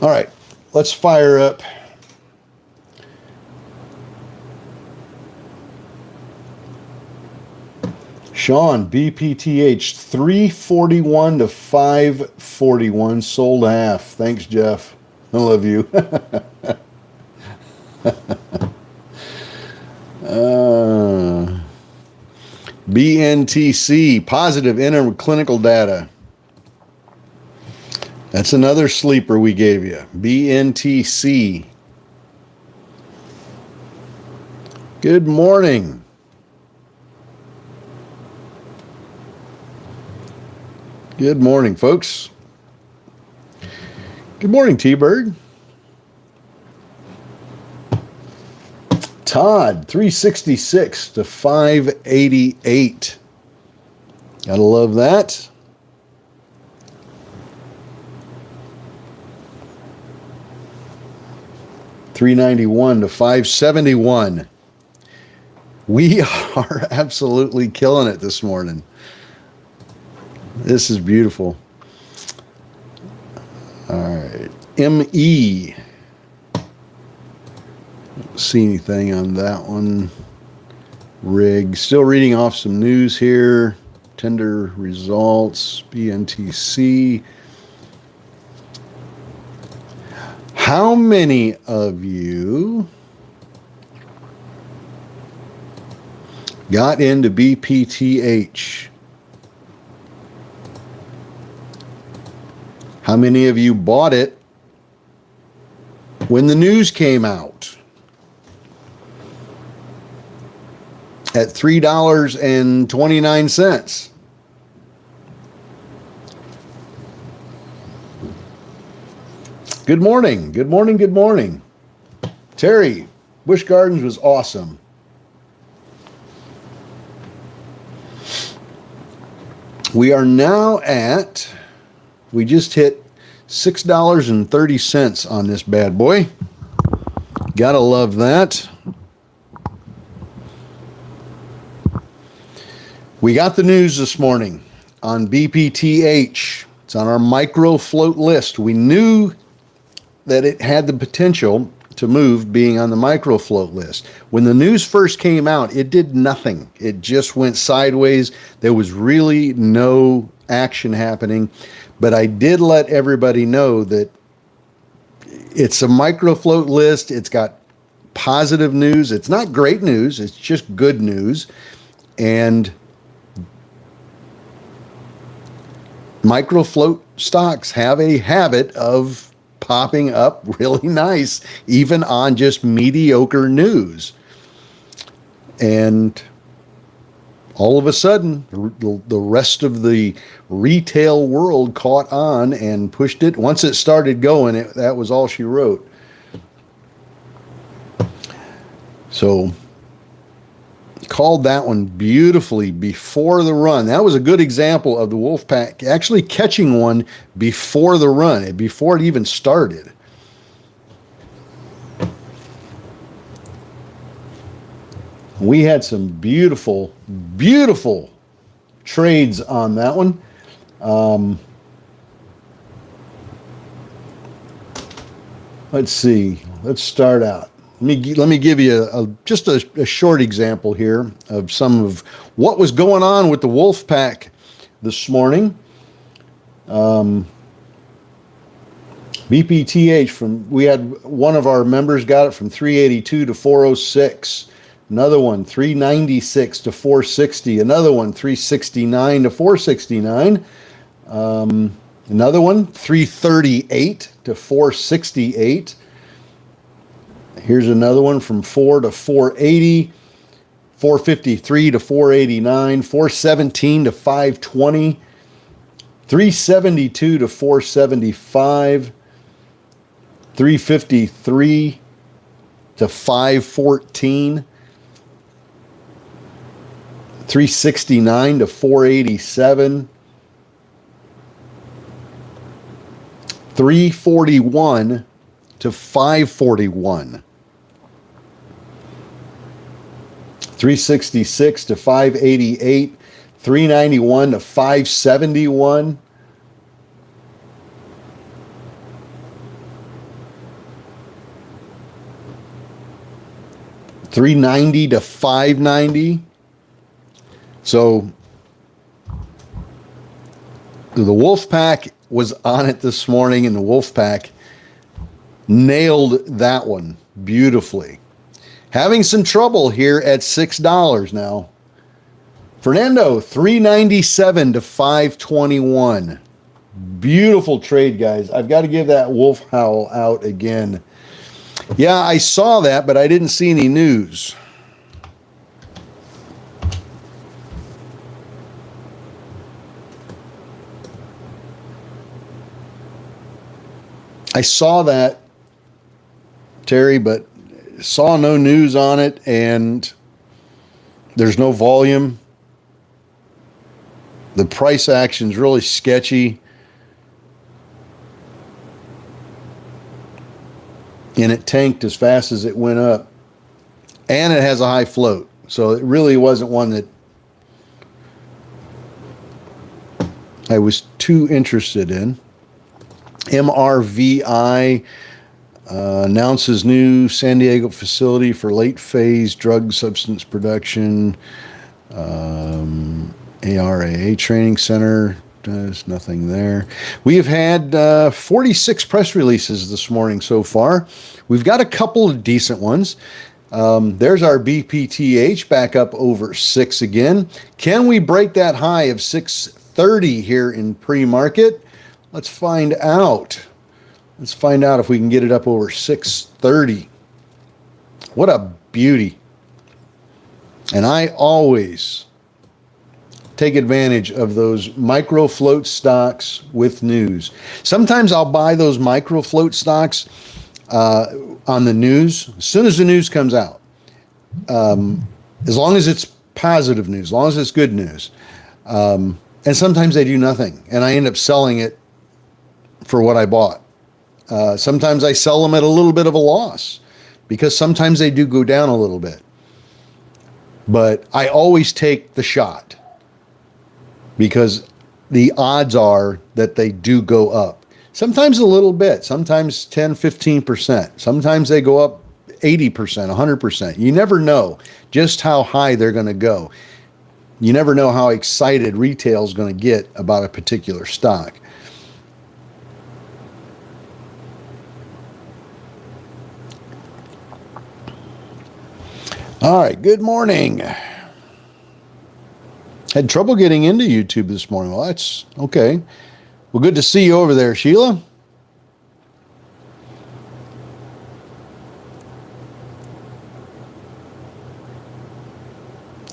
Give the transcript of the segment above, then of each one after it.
All right, let's fire up Sean, BPTH 341 to 541, sold half. Thanks, Jeff. I love you. BNTC, positive interim clinical data. That's another sleeper we gave you. BNTC. Good morning. Good morning, folks. Good morning, T-Bird. Todd, 366 to 588. Gotta love that. $391 to $571. We are absolutely killing it this morning. This is beautiful. All right. ME. Don't see anything on that one. Rig. Still reading off some news here. Tender results. BNTC. How many of you got into BPTH? How many of you bought it when the news came out at $3.29? Good morning. Good morning. Good morning. Terry, Busch Gardens was awesome. We are now at, we just hit $6.30 on this bad boy. Gotta love that. We got the news this morning on BPTH. It's on our micro float list. We knew that it had the potential to move being on the micro float list. When the news first came out, it did nothing. It just went sideways. There was really no action happening. But I did let everybody know that it's a micro float list. It's got positive news. It's not great news. It's just good news. And micro float stocks have a habit of popping up really nice, even on just mediocre news. And all of a sudden, the rest of the retail world caught on and pushed it. Once it started going, that was all she wrote. So, called that one beautifully before the run. That was a good example of the Wolfpack actually catching one before the run, before it even started. We had some beautiful, beautiful trades on that one. Let's see. Let's start out. Let me give you just a short example here of some of what was going on with the Wolfpack this morning. BPTH, we had one of our members got it from 382 to 406. Another one 396 to 460. Another one 369 to 469. Another one 338 to 468. Here's another one from 4 to 480, 453 to 489, 417 to 520, 372 to 475, 353 to 514, 369 to 487, 341 to 541. 366 to 588, 391 to 571, 390 to 590. So the Wolfpack was on it this morning, and the Wolfpack nailed that one beautifully. Having some trouble here at $6 now. Fernando, 397 to 521. Beautiful trade, guys. I've got to give that wolf howl out again. Yeah, I saw that, but I didn't see any news. I saw that, Terry, but saw no news on it, and there's no volume. The price action's really sketchy. And it tanked as fast as it went up. And it has a high float. So it really wasn't one that I was too interested in. MRVI announces new San Diego facility for late phase drug substance production. ARAA Training Center. There's nothing there. We have had 46 press releases this morning so far. We've got a couple of decent ones. There's our BPTH back up over 6 again. Can we break that high of 630 here in pre-market? Let's find out. Let's find out if we can get it up over 630. What a beauty. And I always take advantage of those micro float stocks with news. Sometimes I'll buy those micro float stocks on the news as soon as the news comes out. As long as it's positive news, as long as it's good news. And sometimes they do nothing, and I end up selling it for what I bought. Sometimes I sell them at a little bit of a loss because sometimes they do go down a little bit. But I always take the shot, because the odds are that they do go up. Sometimes a little bit, sometimes 10, 15%. Sometimes they go up 80%, 100%. You never know just how high they're going to go. You never know how excited retail is going to get about a particular stock. All right, good morning. Had trouble getting into YouTube this morning. Well, that's okay. Well, good to see you over there, Sheila.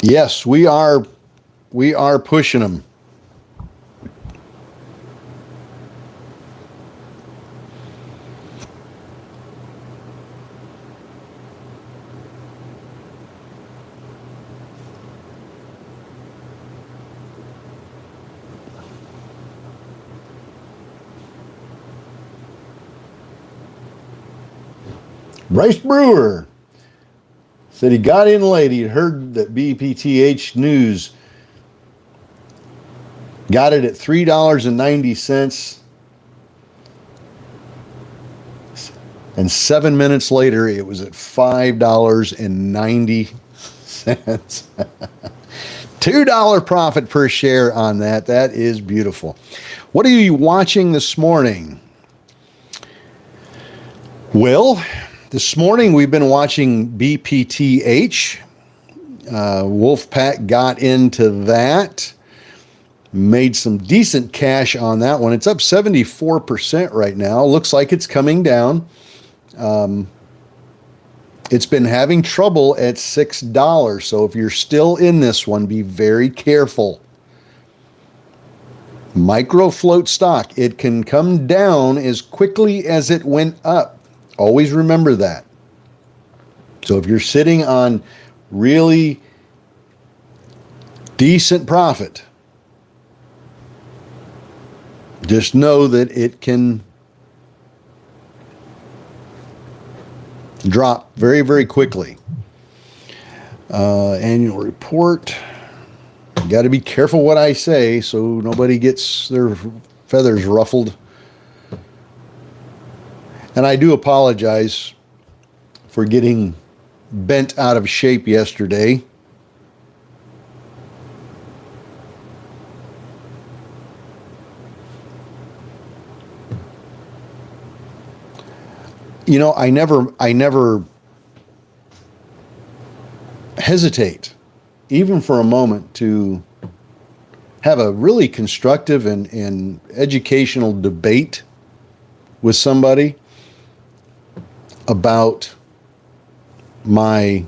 Yes, we are pushing them. Bryce Brewer said he got in late. He'd heard that BPTH News got it at $3.90. And 7 minutes later, it was at $5.90. $2 profit per share on that. That is beautiful. What are you watching this morning? Well, this morning we've been watching BPTH. Wolfpack got into that. Made some decent cash on that one. It's up 74% right now. Looks like it's coming down. It's been having trouble at $6. So if you're still in this one, be very careful. Micro float stock. It can come down as quickly as it went up. Always remember that. So if you're sitting on really decent profit, just know that it can drop very, very quickly. Annual report. You got to be careful what I say so nobody gets their feathers ruffled. And I do apologize for getting bent out of shape yesterday. You know, I never hesitate, even for a moment, to have a really constructive and educational debate with somebody about my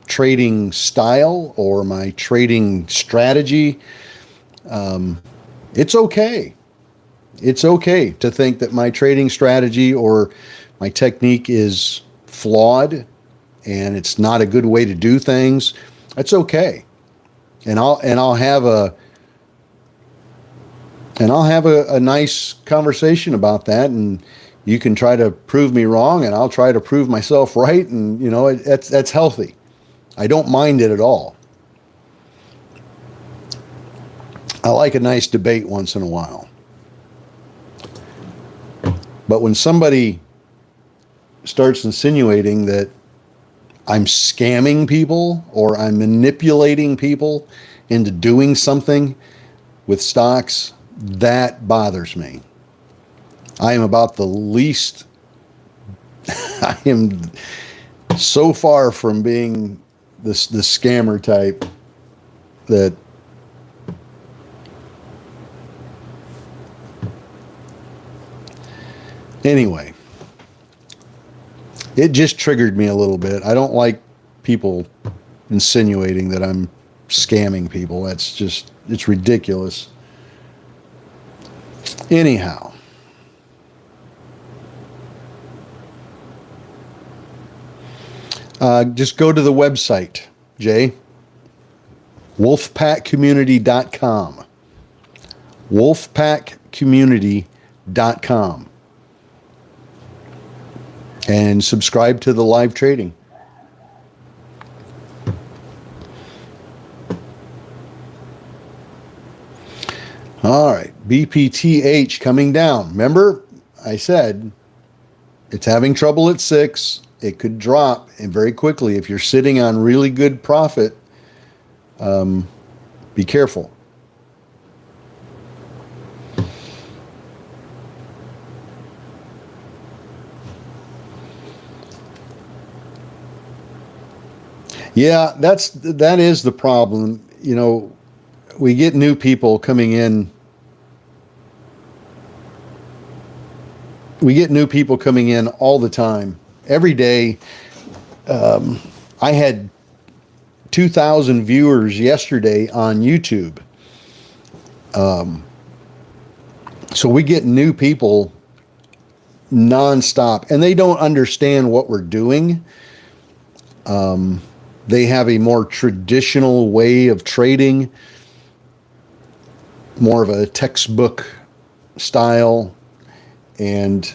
trading style or my trading strategy. It's okay. It's okay to think that my trading strategy or my technique is flawed and it's not a good way to do things. That's okay. And I'll have a nice conversation about that, and you can try to prove me wrong and I'll try to prove myself right, and you know, that's healthy. I don't mind it at all. I like a nice debate once in a while. But when somebody starts insinuating that I'm scamming people or I'm manipulating people into doing something with stocks, that bothers me. I am about the least, I am so far from being the scammer type that anyway, it just triggered me a little bit. I don't like people insinuating that I'm scamming people. That's just, it's ridiculous. Anyhow, just go to the website, Jay. Wolfpackcommunity.com. Wolfpackcommunity.com. And subscribe to the live trading. All right, BPTH coming down. Remember, I said it's having trouble at 6. It could drop and very quickly. If you're sitting on really good profit, be careful. Yeah, that is the problem. You know, we get new people coming in. We get new people coming in all the time. Every day. I had 2,000 viewers yesterday on YouTube. So we get new people nonstop, and they don't understand what we're doing. They have a more traditional way of trading, more of a textbook style, and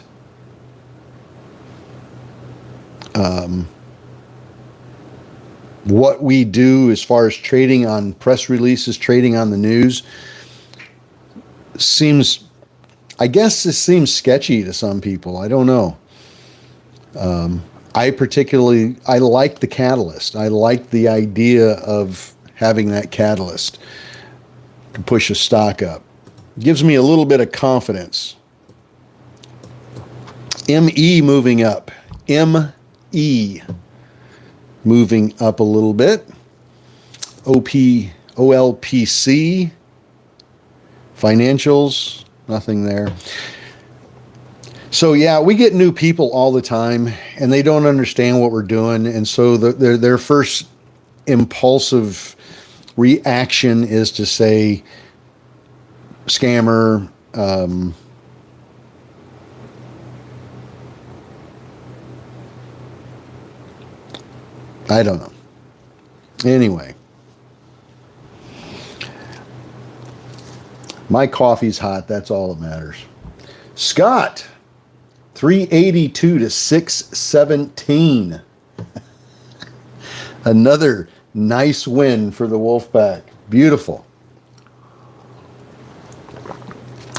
what we do as far as trading on press releases, trading on the news, seems, I guess this seems sketchy to some people. I don't know. I like the catalyst. I like the idea of having that catalyst to push a stock up. It gives me a little bit of confidence. ME moving up. ME moving up a little bit. OLPC, financials, nothing there. So yeah, we get new people all the time, and they don't understand what we're doing, and so their first impulsive reaction is to say, scammer. I don't know. Anyway, my coffee's hot. That's all that matters. Scott, 382 to 617. Another nice win for the Wolfpack. Beautiful.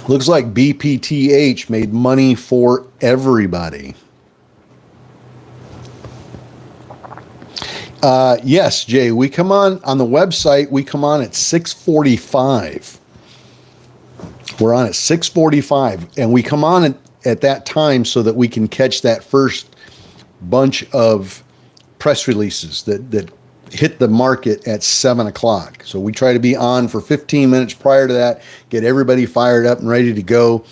Looks like BPTH made money for everybody. Yes, Jay, we come on the website, we come on at 6:45. We're on at 6:45, and we come on at that time so that we can catch that first bunch of press releases that hit the market at 7 o'clock. So we try to be on for 15 minutes prior to that, get everybody fired up and ready to go.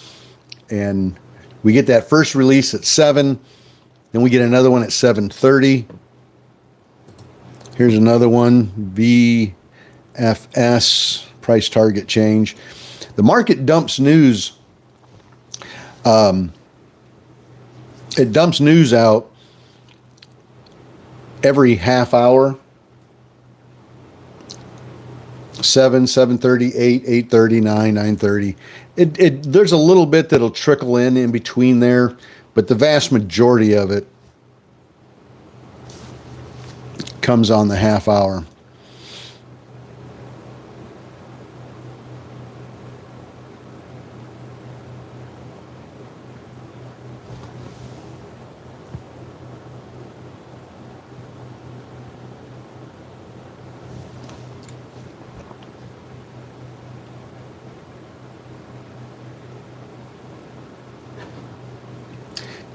And we get that first release at 7, then we get another one at 7:30. Here's another one, VFS, price target change. The market dumps news. It dumps news out every half hour. 7, 7:30, 8, 8:30, 9, 9:30. There's a little bit that'll trickle in between there, but the vast majority of it comes on the half hour.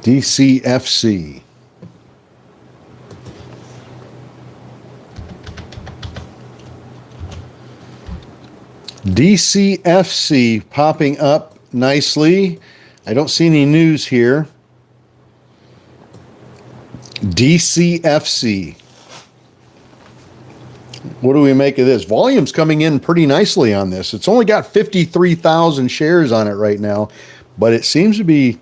DCFC. DCFC popping up nicely. I don't see any news here. DCFC. What do we make of this? Volume's coming in pretty nicely on this. It's only got 53,000 shares on it right now, but it seems to be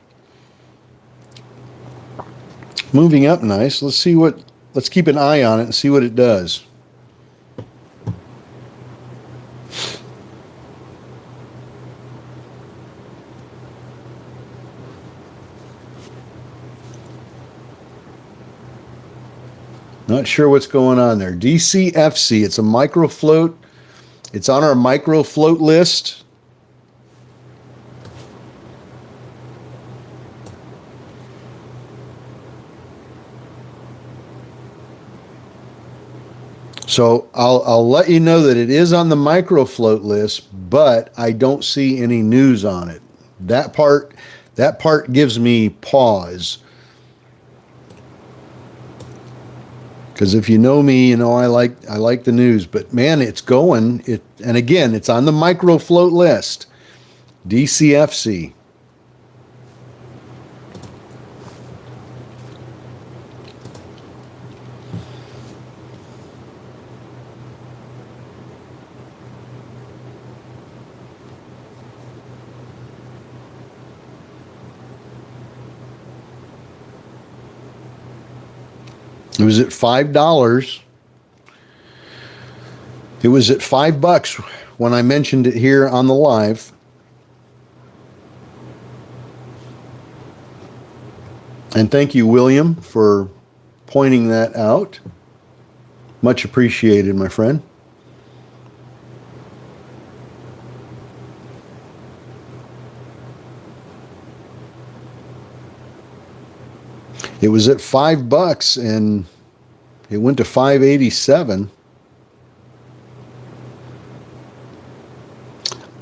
moving up nice. Let's keep an eye on it and see what it does. Not sure what's going on there. DCFC, it's a micro float. It's on our micro float list. So I'll let you know that it is on the micro float list, but I don't see any news on it. That part gives me pause. Because if you know me, you know I like the news, but man, it's going. And again, it's on the micro float list. DCFC. It was at $5. It was at $5 when I mentioned it here on the live. And thank you, William, for pointing that out. Much appreciated, my friend. It was at $5 and it went to $5.87.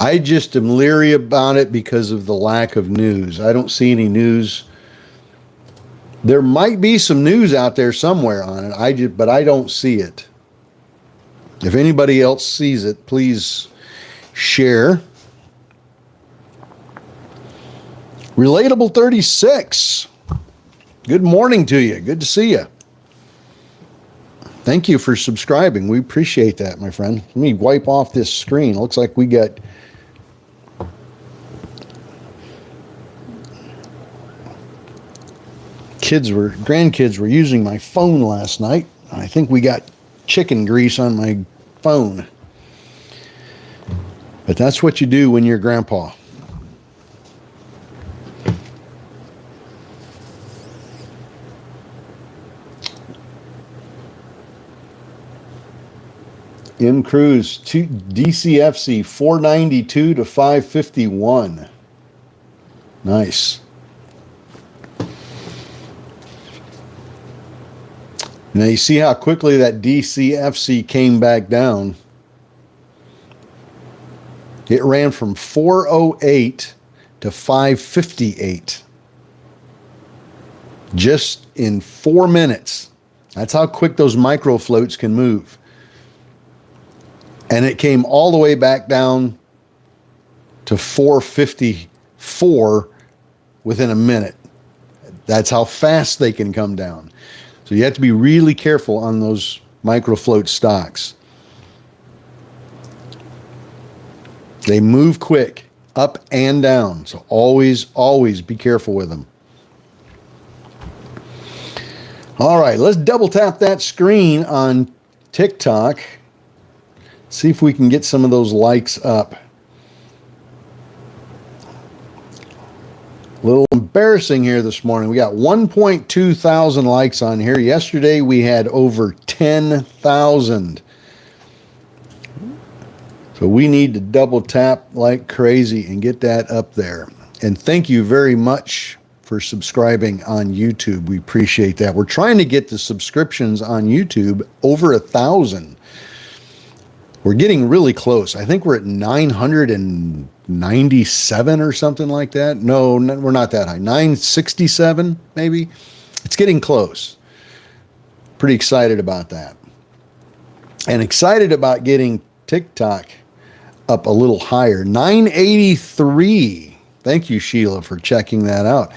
I just am leery about it because of the lack of news. I don't see any news. There might be some news out there somewhere on it. But I don't see it. If anybody else sees it, please share. Relatable 36. Good morning to you. Good to see you. Thank you for subscribing. We appreciate that, my friend. Let me wipe off this screen. Looks like we got grandkids were using my phone last night. I think we got chicken grease on my phone. But that's what you do when you're grandpa. In cruise to DCFC 492 to 551. Nice. Now you see how quickly that DCFC came back down. It ran from 408 to 558 just in 4 minutes. That's how quick those micro floats can move. And it came all the way back down to 454 within a minute. That's how fast they can come down. So you have to be really careful on those micro float stocks. They move quick, up and down. So always be careful with them. All right, let's double tap that screen on TikTok. See if we can get some of those likes up. A little embarrassing here this morning. We got 1.2 thousand likes on here. Yesterday we had over 10,000. So we need to double tap like crazy and get that up there. And thank you very much for subscribing on YouTube. We appreciate that. We're trying to get the subscriptions on YouTube over 1,000. We're getting really close. I think we're at 997 or something like that. No, we're not that high. 967 maybe. It's getting close. Pretty excited about that. And excited about getting TikTok up a little higher. 983. Thank you, Sheila, for checking that out.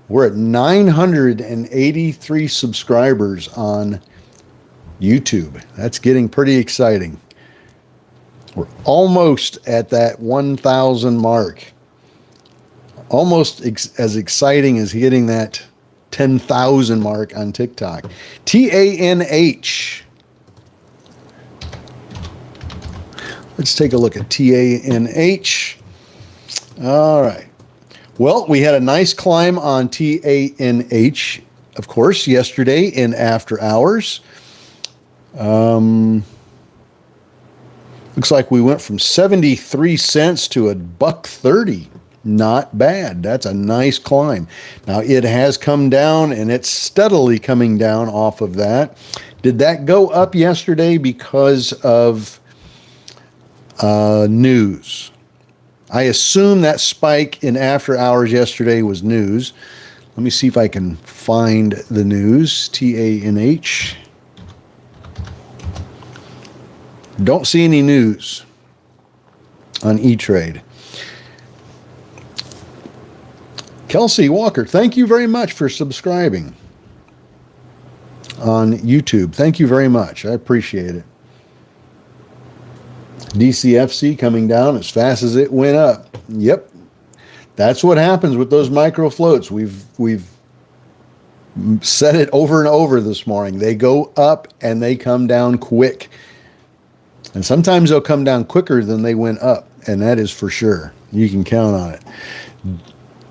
We're at 983 subscribers on YouTube. That's getting pretty exciting. We're almost at that 1,000 mark. Almost as exciting as getting that 10,000 mark on TikTok. TANH. Let's take a look at TANH. All right. Well, we had a nice climb on TANH, of course, yesterday in after hours. Looks like we went from 73 cents to $1.30. Not bad. That's a nice climb. Now, it has come down, and it's steadily coming down off of that. Did that go up yesterday because of news? I assume that spike in after hours yesterday was news. Let me see if I can find the news. TANH. Don't see any news on E-Trade. Kelsey Walker, thank you very much for subscribing on YouTube. Thank you very much. I appreciate it. DCFC coming down as fast as it went up. Yep. That's what happens with those micro floats. We've said it over and over this morning. They go up and they come down quick. And sometimes they'll come down quicker than they went up, and that is for sure. You can count on it.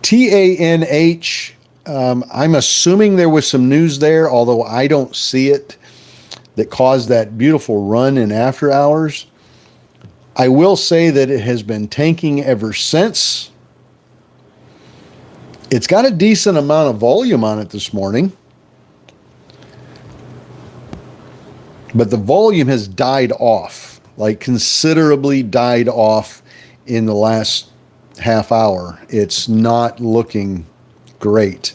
TANH, I'm assuming there was some news there, although I don't see it, that caused that beautiful run in after hours. I will say that it has been tanking ever since. It's got a decent amount of volume on it this morning, but the volume has died off. Like considerably died off in the last half hour. It's not looking great.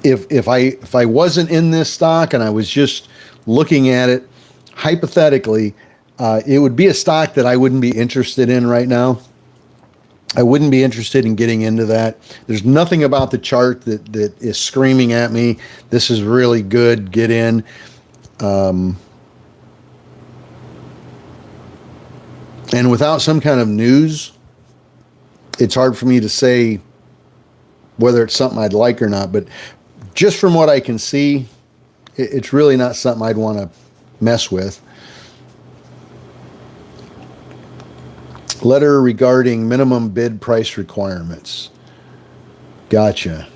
If I wasn't in this stock and I was just looking at it hypothetically, it would be a stock that I wouldn't be interested in right now. I wouldn't be interested in getting into that. There's nothing about the chart that is screaming at me, this is really good, get in. And without some kind of news, it's hard for me to say whether it's something I'd like or not. But just from what I can see, it's really not something I'd want to mess with. Letter regarding minimum bid price requirements. Gotcha.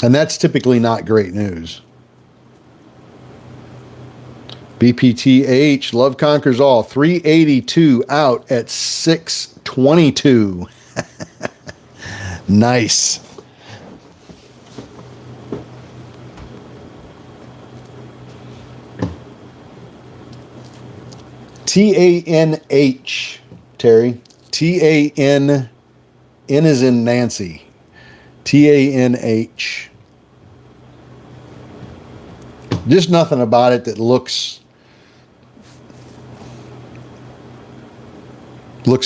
And that's typically not great news. BPTH, love conquers all. 382 out at 622. Nice. TANH, Terry. TAN, N is in Nancy. TANH. Just nothing about it that looks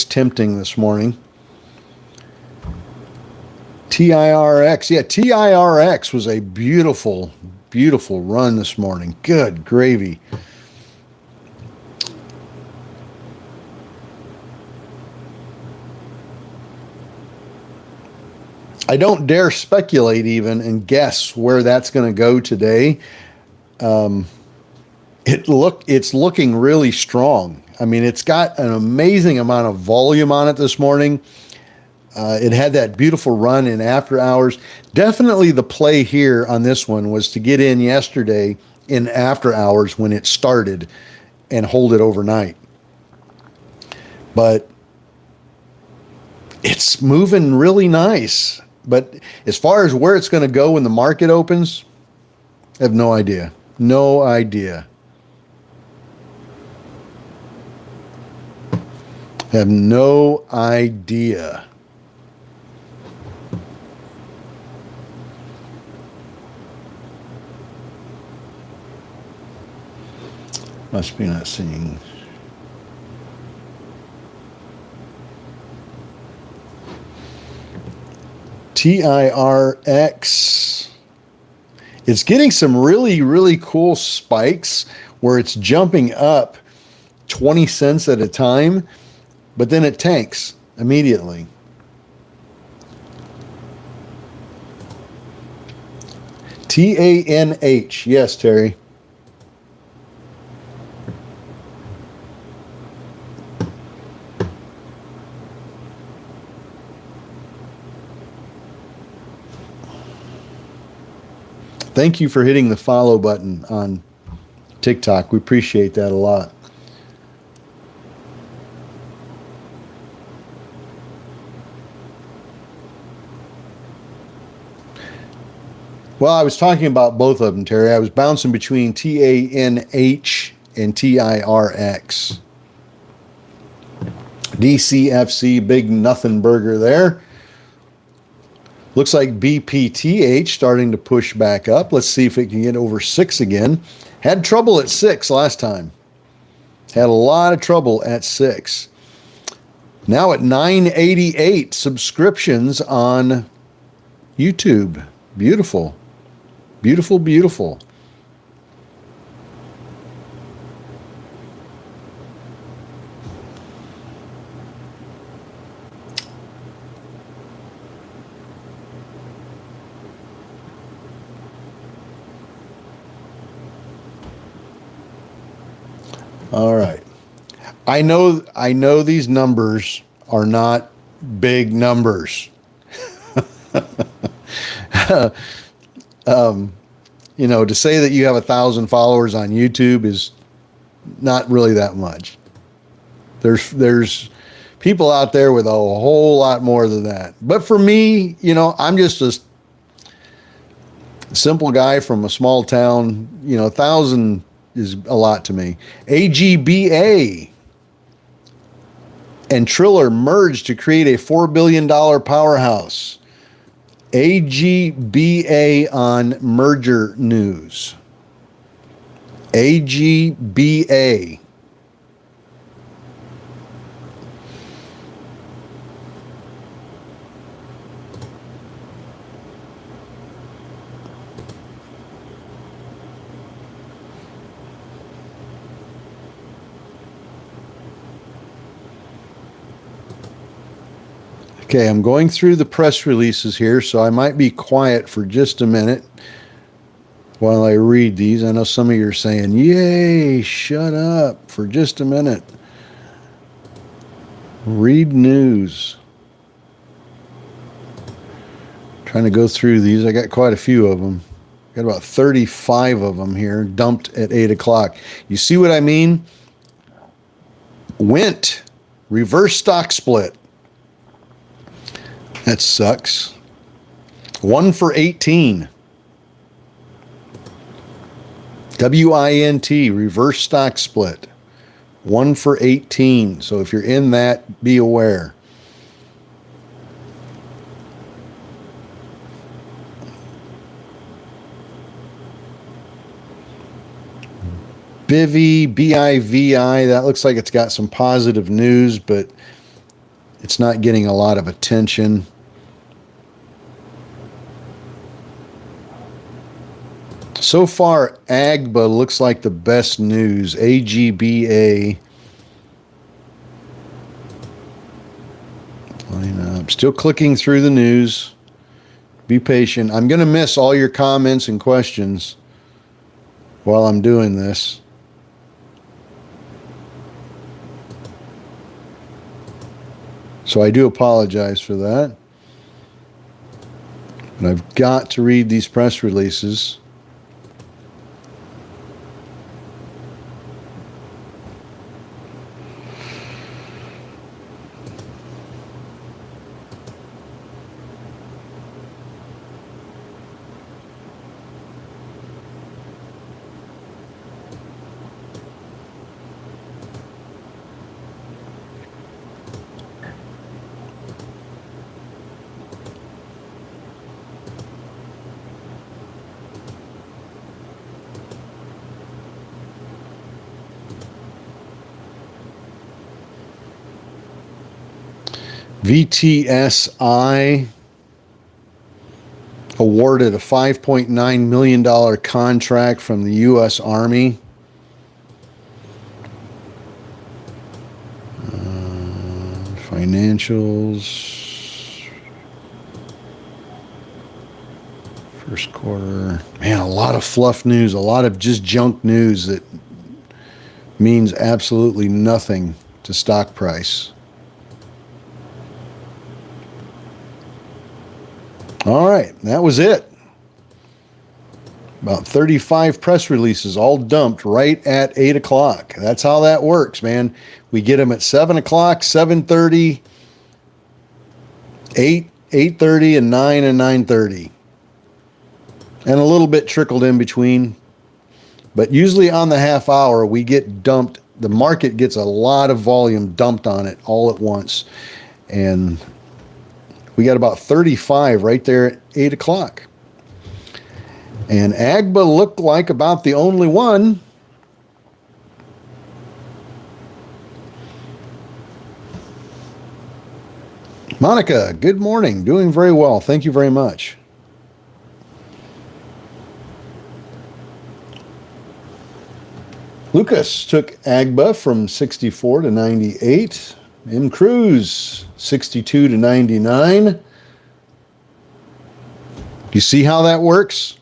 tempting this morning. TIRX. Yeah, TIRX was a beautiful, beautiful run this morning. Good gravy. I don't dare speculate even and guess where that's going to go today. It's looking really strong. I mean, it's got an amazing amount of volume on it this morning. It had that beautiful run in after hours. Definitely the play here on this one was to get in yesterday in after hours when it started and hold it overnight. But it's moving really nice. But as far as where it's going to go when the market opens, I have no idea. No idea. Have no idea. Must be not seeing. TIRX. It's getting some really, really cool spikes where it's jumping up 20 cents at a time, but then it tanks immediately. TANH. Yes, Terry. Thank you for hitting the follow button on TikTok. We appreciate that a lot. Well, I was talking about both of them, Terry. I was bouncing between TANH and TIRX. DCFC, big nothing burger there. Looks like BPTH starting to push back up. Let's see if it can get over 6 again. Had trouble at 6 last time. Had a lot of trouble at 6. Now at 988 subscriptions on YouTube. Beautiful. Beautiful, beautiful. All right. I know these numbers are not big numbers. To say that you have 1,000 followers on YouTube is not really that much. There's people out there with a whole lot more than that. But for me, I'm just a simple guy from a small town. 1,000 is a lot to me. AGBA and Triller merged to create a $4 billion powerhouse. AGBA on merger news. AGBA. Okay, I'm going through the press releases here, so I might be quiet for just a minute while I read these. I know some of you are saying, yay, shut up for just a minute. Read news. Trying to go through these. I got quite a few of them. Got about 35 of them here dumped at 8 o'clock. You see what I mean? Went reverse stock split. That sucks. 1 for 18. WINT, reverse stock split. 1 for 18. So if you're in that, be aware. BIVI, that looks like it's got some positive news, but it's not getting a lot of attention. So far, AGBA looks like the best news. AGBA. Line up. Still clicking through the news. Be patient. I'm going to miss all your comments and questions while I'm doing this. So I do apologize for that. But I've got to read these press releases. VTSI awarded a $5.9 million contract from the U.S. Army. Financials. First quarter. Man, a lot of fluff news, a lot of just junk news that means absolutely nothing to stock price. All right, that was it. About 35 press releases all dumped right at 8 o'clock. That's how that works, man. We get them at 7 o'clock, 7:30, 8, 8:30, and 9 and 9:30. And a little bit trickled in between. But usually on the half hour, we get dumped. The market gets a lot of volume dumped on it all at once. And we got about 35 right there at 8 o'clock. And AGBA looked like about the only one. Monica, good morning. Doing very well. Thank you very much. Lucas took AGBA from 64 to 98. M. Cruz, 62 to 99. You see how that works?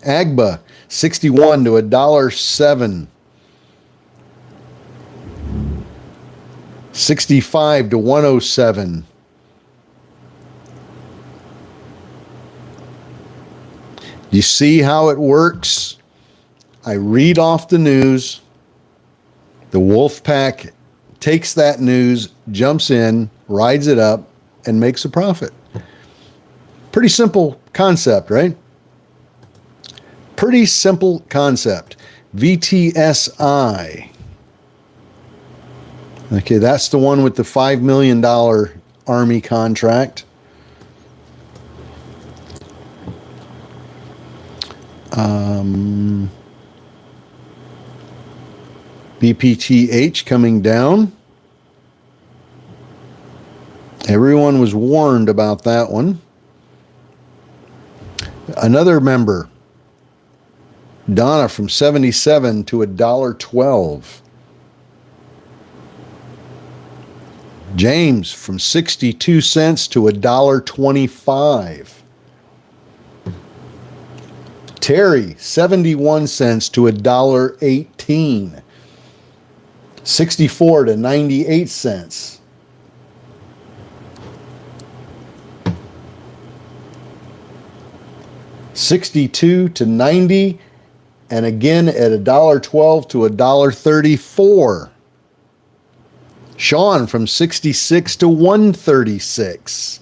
AGBA, 61 to $1.07. 65 to 107. You see how it works? I read off the news. The wolf pack takes that news, jumps in, rides it up, and makes a profit. Pretty simple concept, right? Pretty simple concept. VTSI. Okay, that's the one with the $5 million Army contract. BPTH coming down. Everyone was warned about that one. Another member, Donna, from 77 to $1.12. James from 62 cents to $1.25. Terry, 71 cents to $1.18. 64 to 98 cents. 62 to 90, and again at $1.12 to $1.34. Sean from 66 to 136.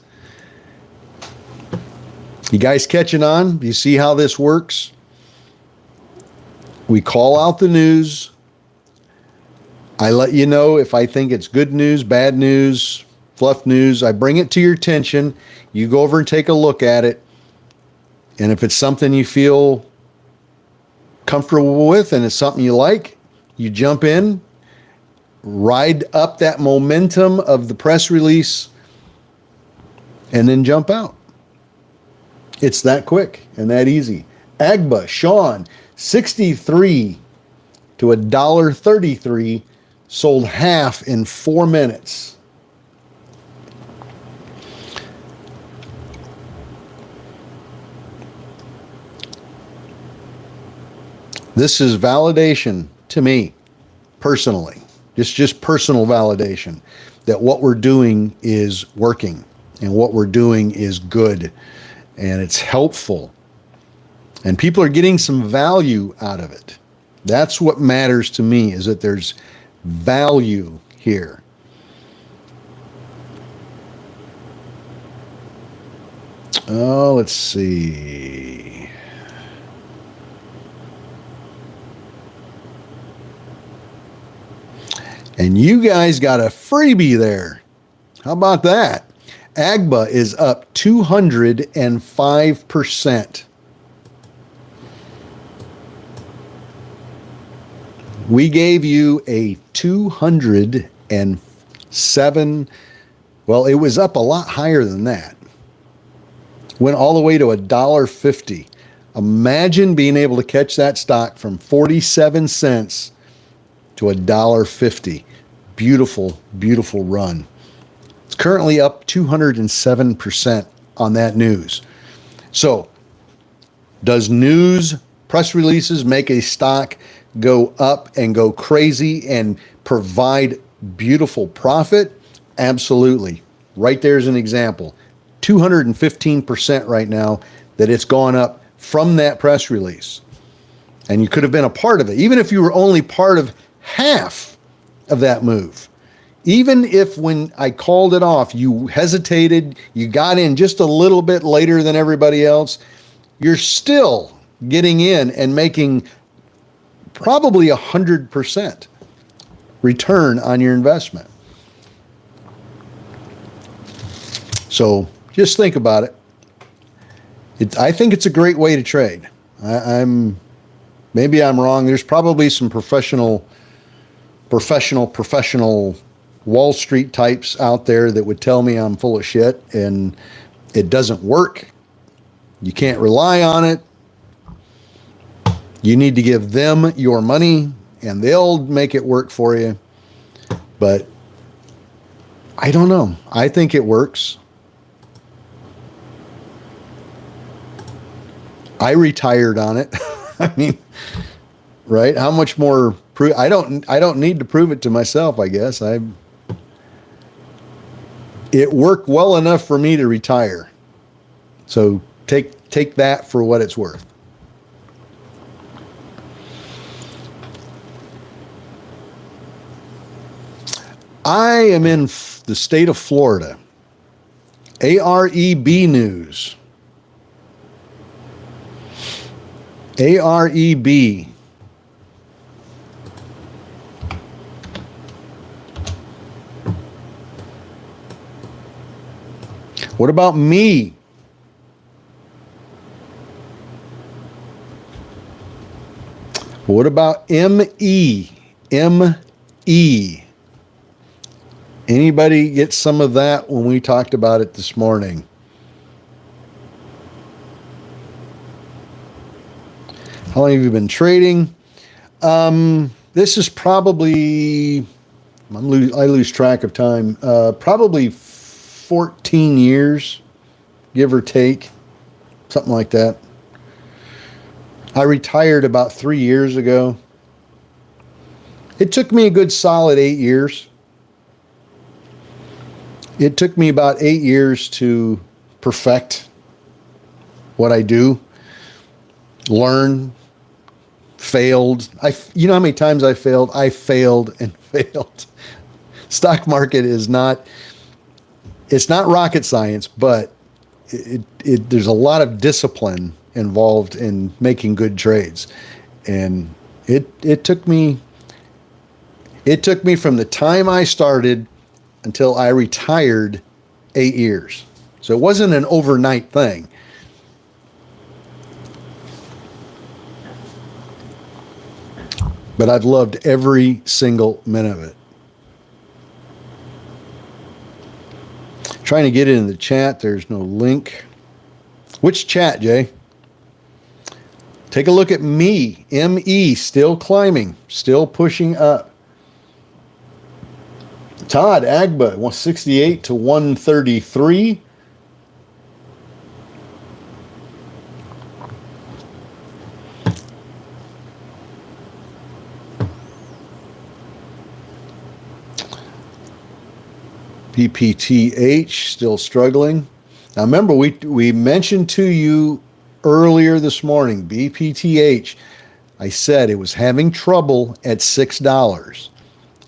You guys catching on? Do you see how this works? We call out the news. I let you know if I think it's good news, bad news, fluff news. I bring it to your attention. You go over and take a look at it. And if it's something you feel comfortable with and it's something you like, you jump in, ride up that momentum of the press release, and then jump out. It's that quick and that easy. Agba, Sean, 63 to $1.33, sold half in 4 minutes. This is validation to me, personally. It's just personal validation that what we're doing is working and what we're doing is good and it's helpful. And people are getting some value out of it. That's what matters to me, is that there's value here. Oh, let's see. And you guys got a freebie there. How about that? Agba is up 205%. We gave you a 207. Well, it was up a lot higher than that. Went all the way to $1.50. Imagine being able to catch that stock from 47 cents to $1.50. Beautiful, beautiful run. It's currently up 207% on that news. So, does news, press releases make a stock go up and go crazy and provide beautiful profit? Absolutely. Right there's an example. 215% right now that it's gone up from that press release. And you could have been a part of it, even if you were only part of half of that move. Even if when I called it off, you hesitated, you got in just a little bit later than everybody else, you're still getting in and making probably 100% return on your investment. So just think about it. I think it's a great way to trade. Maybe I'm wrong. There's probably some professional Wall Street types out there that would tell me I'm full of shit and it doesn't work. You can't rely on it. You need to give them your money and they'll make it work for you. But I don't know. I think it works. I retired on it. I mean, right? How much more proof? I don't need to prove it to myself, I guess. It worked well enough for me to retire. So take that for what it's worth. I am in the state of Florida. AREB News. AREB. What about me? What about ME? ME. Anybody get some of that when we talked about it this morning? How long have you been trading? This is probably, I lose track of time, probably 14 years, give or take, something like that. I retired about 3 years ago. It took me a good solid 8 years. It took me about 8 years to perfect what I do. learn, failed. You know how many times I failed? I failed and failed. Stock market is not, it's not rocket science, but there's a lot of discipline involved in making good trades. And it took me from the time I started until I retired 8 years. So it wasn't an overnight thing. But I've loved every single minute of it. Trying to get it in the chat. There's no link. Which chat, Jay? Take a look at me. ME, still climbing, still pushing up. Todd, Agba, 168 to 133. BPTH still struggling. Now remember, we mentioned to you earlier this morning, BPTH, I said it was having trouble at $6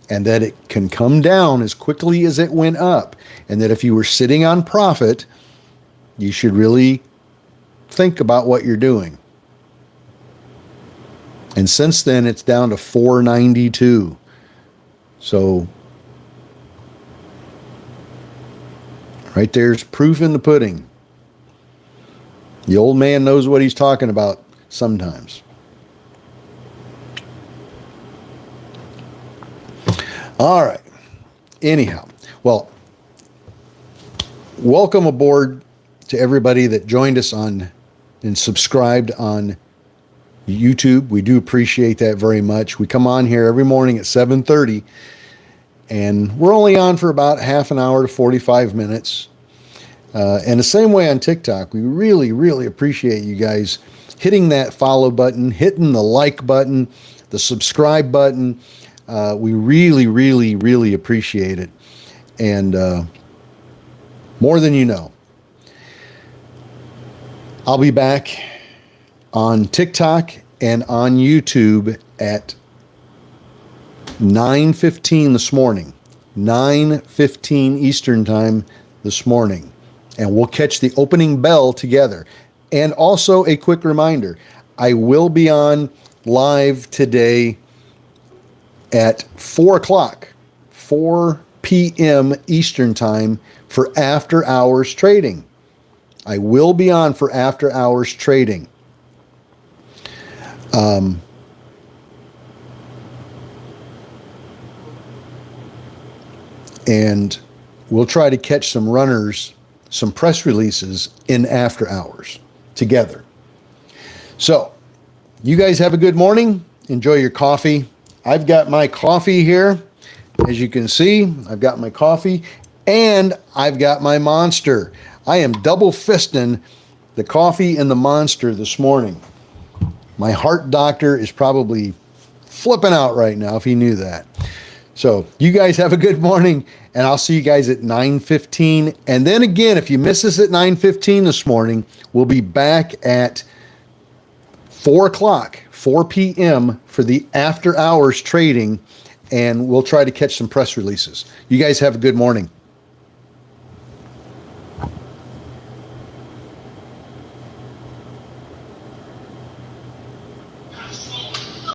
and that it can come down as quickly as it went up, and that if you were sitting on profit, you should really think about what you're doing. And since then, it's down to 492. So right there's proof in the pudding. The old man knows what he's talking about sometimes. All right. Anyhow, well, welcome aboard to everybody that joined us on and subscribed on YouTube. We do appreciate that very much. We come on here every morning at 7:30, and we're only on for about half an hour to 45 minutes. And the same way on TikTok, we really, really appreciate you guys hitting that follow button, hitting the like button, the subscribe button. We really, really, really appreciate it. And more than you know. I'll be back on TikTok and on YouTube at 9:15 this morning. 9:15 Eastern time this morning. And we'll catch the opening bell together. And also a quick reminder, I will be on live today at 4 o'clock, 4 p.m. Eastern time for after hours trading. I will be on for after hours trading. And we'll try to catch some runners, some press releases in after hours together. So you guys have a good morning. Enjoy your coffee. I've got my coffee here. As you can see, I've got my coffee and I've got my Monster. I am double fisting the coffee and the Monster this morning. My heart doctor is probably flipping out right now if he knew that. So you guys have a good morning, and I'll see you guys at 9:15. And then again, if you miss us at 9:15 this morning, we'll be back at 4 o'clock, 4 p.m. for the after hours trading, and we'll try to catch some press releases. You guys have a good morning.